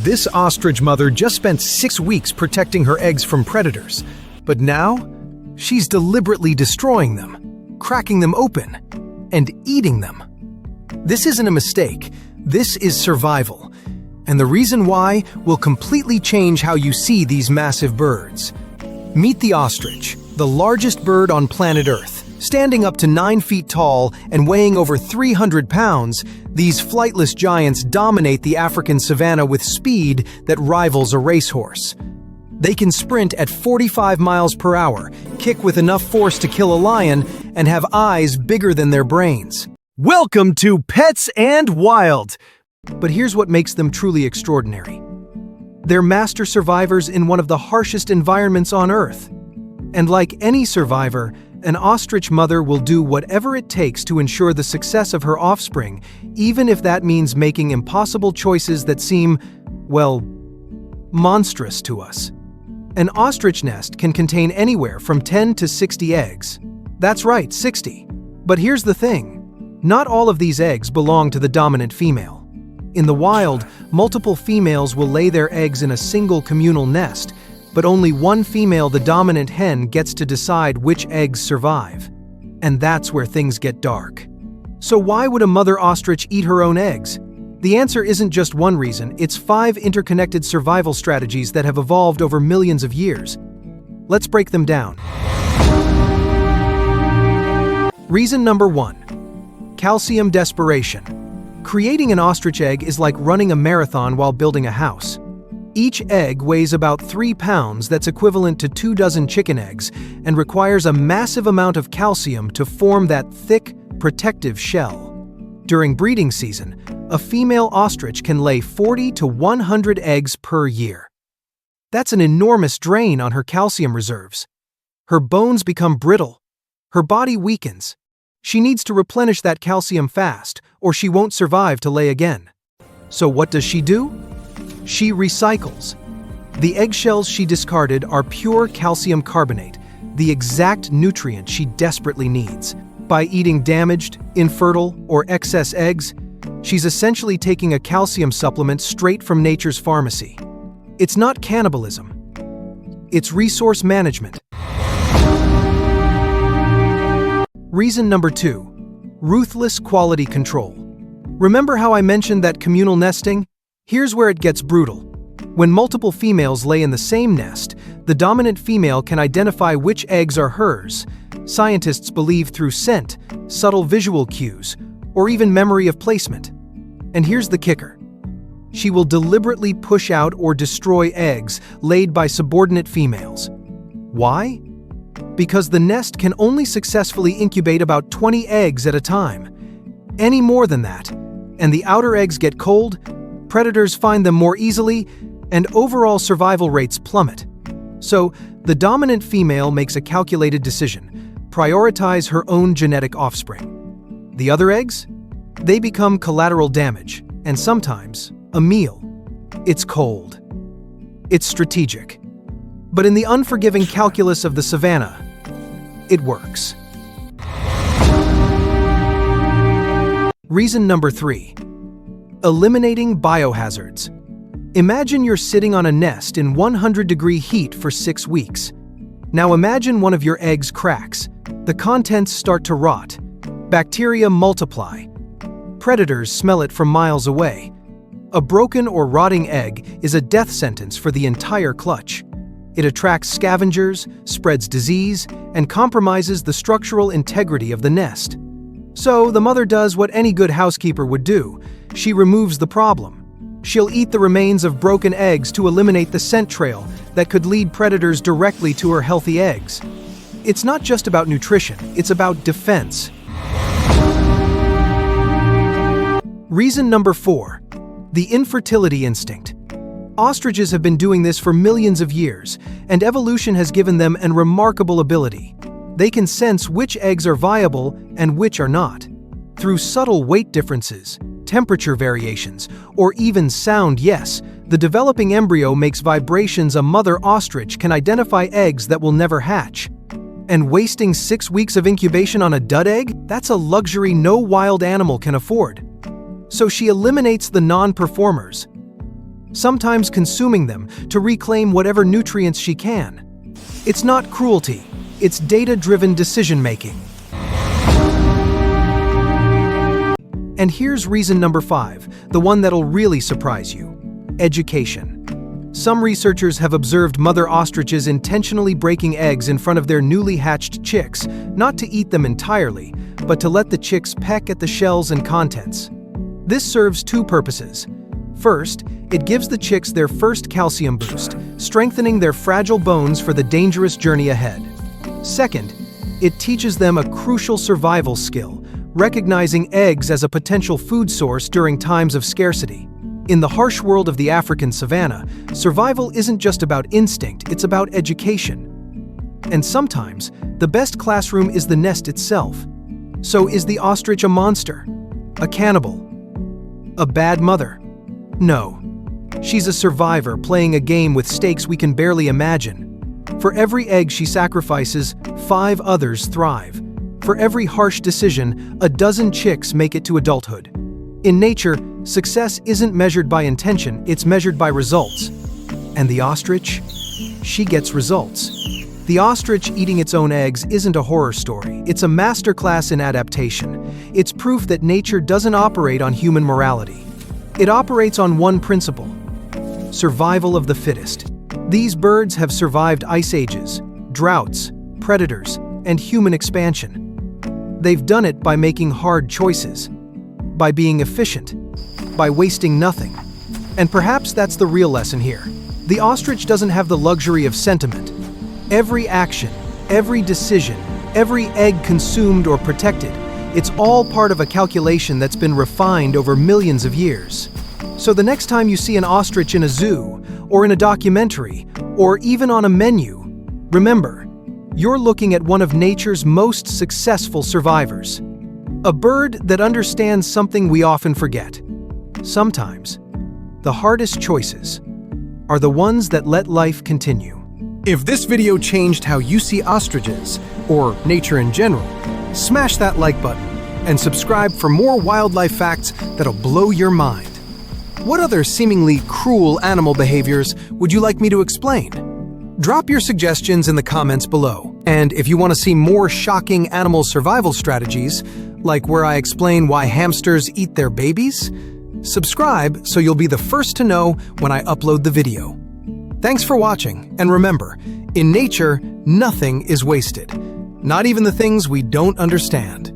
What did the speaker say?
This ostrich mother just spent 6 weeks protecting her eggs from predators, but now she's deliberately destroying them, cracking them open, and eating them. This isn't a mistake, this is survival, and the reason why will completely change how you see these massive birds. Meet the ostrich, the largest bird on planet Earth. Standing up to 9 feet tall and weighing over 300 pounds, these flightless giants dominate the African savanna with speed that rivals a racehorse. They can sprint at 45 miles per hour, kick with enough force to kill a lion, and have eyes bigger than their brains. Welcome to Pets and Wild! But here's what makes them truly extraordinary. They're master survivors in one of the harshest environments on Earth. And like any survivor, an ostrich mother will do whatever it takes to ensure the success of her offspring, even if that means making impossible choices that seem, well, monstrous to us. An ostrich nest can contain anywhere from 10 to 60 eggs. That's right, 60. But here's the thing. Not all of these eggs belong to the dominant female. In the wild, multiple females will lay their eggs in a single communal nest, but only one female, the dominant hen, gets to decide which eggs survive. And that's where things get dark. So why would a mother ostrich eat her own eggs? The answer isn't just one reason, it's 5 interconnected survival strategies that have evolved over millions of years. Let's break them down. Reason number 1. Calcium desperation. Creating an ostrich egg is like running a marathon while building a house. Each egg weighs about 3 pounds, that's equivalent to 2 dozen chicken eggs, and requires a massive amount of calcium to form that thick, protective shell. During breeding season, a female ostrich can lay 40 to 100 eggs per year. That's an enormous drain on her calcium reserves. Her bones become brittle. Her body weakens. She needs to replenish that calcium fast, or she won't survive to lay again. So what does she do? She recycles. The eggshells she discarded are pure calcium carbonate, the exact nutrient she desperately needs. By eating damaged, infertile, or excess eggs, she's essentially taking a calcium supplement straight from nature's pharmacy. It's not cannibalism. It's resource management. Reason number 2. Ruthless quality control. Remember how I mentioned that communal nesting? Here's where it gets brutal. When multiple females lay in the same nest, the dominant female can identify which eggs are hers. Scientists believe through scent, subtle visual cues, or even memory of placement. And here's the kicker. She will deliberately push out or destroy eggs laid by subordinate females. Why? Because the nest can only successfully incubate about 20 eggs at a time. Any more than that, and the outer eggs get cold, predators find them more easily, and overall survival rates plummet. So, the dominant female makes a calculated decision: prioritize her own genetic offspring. The other eggs? They become collateral damage, and sometimes a meal. It's cold. It's strategic. But in the unforgiving calculus of the savanna, it works. Reason number 3. Eliminating biohazards. Imagine you're sitting on a nest in 100-degree heat for 6 weeks. Now imagine one of your eggs cracks. The contents start to rot. Bacteria multiply. Predators smell it from miles away. A broken or rotting egg is a death sentence for the entire clutch. It attracts scavengers, spreads disease, and compromises the structural integrity of the nest. So the mother does what any good housekeeper would do. She removes the problem. She'll eat the remains of broken eggs to eliminate the scent trail that could lead predators directly to her healthy eggs. It's not just about nutrition, it's about defense. Reason number 4. The infertility instinct. Ostriches have been doing this for millions of years, and evolution has given them an remarkable ability. They can sense which eggs are viable and which are not. Through subtle weight differences, temperature variations, or even sound, yes, the developing embryo makes vibrations a mother ostrich can identify eggs that will never hatch. And wasting 6 weeks of incubation on a dud egg? That's a luxury no wild animal can afford. So she eliminates the non-performers. sometimes consuming them to reclaim whatever nutrients she can. It's not cruelty, it's data-driven decision-making. And here's reason number 5, the one that'll really surprise you: education. Some researchers have observed mother ostriches intentionally breaking eggs in front of their newly hatched chicks, not to eat them entirely, but to let the chicks peck at the shells and contents. This serves 2 purposes. First, it gives the chicks their first calcium boost, strengthening their fragile bones for the dangerous journey ahead. Second, it teaches them a crucial survival skill, recognizing eggs as a potential food source during times of scarcity. In the harsh world of the African savanna, survival isn't just about instinct, it's about education. And sometimes, the best classroom is the nest itself. So is the ostrich a monster? A cannibal? A bad mother? No. She's a survivor playing a game with stakes we can barely imagine. For every egg she sacrifices, 5 others thrive. For every harsh decision, a dozen chicks make it to adulthood. In nature, success isn't measured by intention, it's measured by results. And the ostrich? She gets results. The ostrich eating its own eggs isn't a horror story, it's a masterclass in adaptation. It's proof that nature doesn't operate on human morality. It operates on one principle: survival of the fittest. These birds have survived ice ages, droughts, predators, and human expansion. They've done it by making hard choices, by being efficient, by wasting nothing. And perhaps that's the real lesson here. The ostrich doesn't have the luxury of sentiment. Every action, every decision, every egg consumed or protected, it's all part of a calculation that's been refined over millions of years. So the next time you see an ostrich in a zoo, or in a documentary, or even on a menu, remember, you're looking at one of nature's most successful survivors. A bird that understands something we often forget. Sometimes, the hardest choices are the ones that let life continue. If this video changed how you see ostriches, or nature in general, smash that like button and subscribe for more wildlife facts that'll blow your mind. What other seemingly cruel animal behaviors would you like me to explain? Drop your suggestions in the comments below. And if you want to see more shocking animal survival strategies, like where I explain why hamsters eat their babies, subscribe so you'll be the first to know when I upload the video. Thanks for watching, and remember, in nature, nothing is wasted. Not even the things we don't understand.